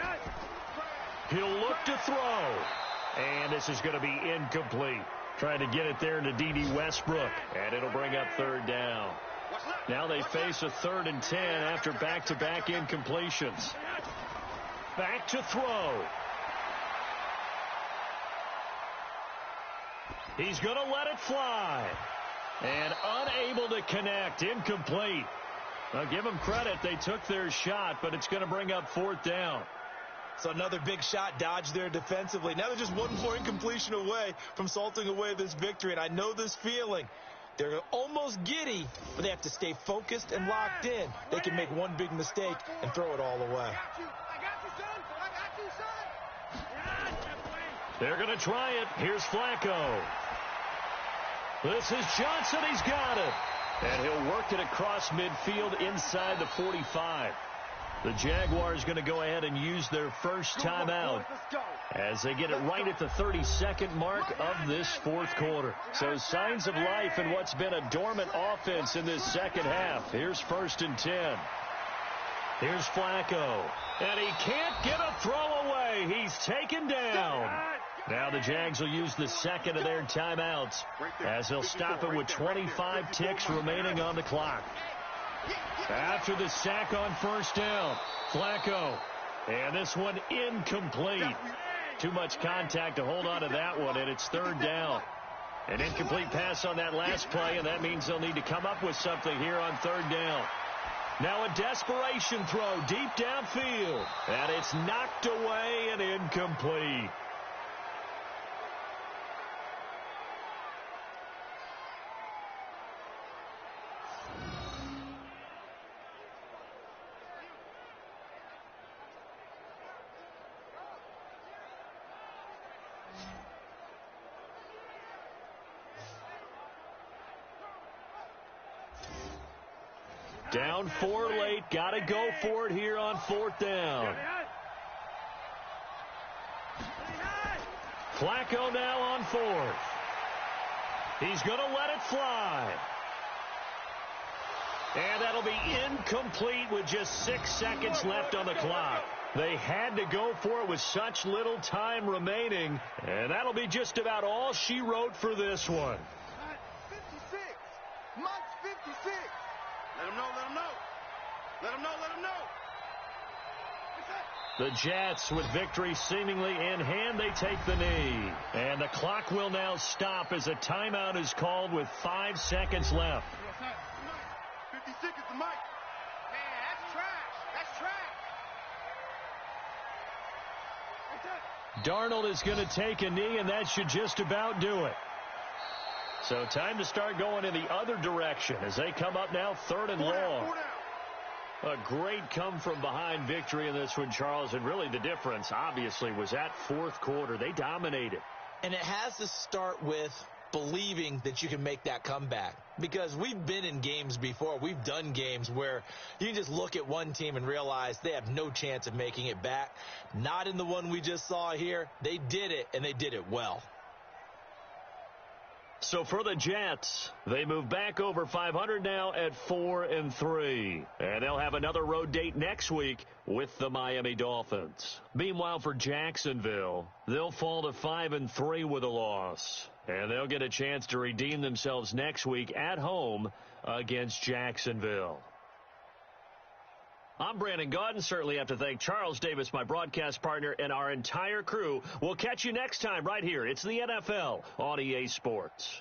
He'll look to throw. And this is going to be incomplete. Trying to get it there to D.D. Westbrook. And it'll bring up 3rd down. Now they face a 3rd and 10 after back-to-back incompletions. Back to throw. He's going to let it fly. And unable to connect. Incomplete. I'll give them credit. They took their shot, but it's going to bring up 4th down. So another big shot dodged there defensively. Now they're just 1 more incompletion away from salting away this victory. And I know this feeling. They're almost giddy, but they have to stay focused and locked in. They can make one big mistake and throw it all away. They're going to try it. Here's Flacco. This is Johnson. He's got it. And he'll work it across midfield inside the 45. The Jaguars going to go ahead and use their 1st timeout as they get it right at the 32nd mark of this 4th quarter. So signs of life in what's been a dormant offense in this 2nd half. Here's 1st and 10. Here's Flacco. And he can't get a throw away. He's taken down. Now the Jags will use the 2nd of their timeouts as they'll stop it with 25 ticks remaining on the clock. After the sack on 1st down, Flacco. And this one incomplete. Too much contact to hold on to that one, and it's 3rd down. An incomplete pass on that last play, and that means they'll need to come up with something here on 3rd down. Now a desperation throw deep downfield. And it's knocked away and incomplete. Down 4 late. Got to go for it here on 4th down. Flacco now on 4th. He's going to let it fly. And that'll be incomplete with just 6 seconds left on the clock. They had to go for it with such little time remaining. And that'll be just about all she wrote for this one. 56. Mike's 56. Let him know, let him know. Let him know, let him know. The Jets, with victory seemingly in hand, they take the knee. And the clock will now stop as a timeout is called with 5 seconds left. 56 is the mic. Man, that's trash. That's trash. Darnold is going to take a knee, and that should just about do it. So time to start going in the other direction as they come up now 3rd and long. A great come-from-behind victory in this one, Charles, and really the difference, obviously, was that 4th quarter. They dominated. And it has to start with believing that you can make that comeback. Because we've been in games before. We've done games where you can just look at one team and realize they have no chance of making it back. Not in the one we just saw here. They did it, and they did it well. So for the Jets, they move back over 500 now at 4-3. And they'll have another road date next week with the Miami Dolphins. Meanwhile, for Jacksonville, they'll fall to 5-3 with a loss. And they'll get a chance to redeem themselves next week at home against Jacksonville. I'm Brandon Gaudin. Certainly have to thank Charles Davis, my broadcast partner, and our entire crew. We'll catch you next time right here. It's the NFL on EA Sports.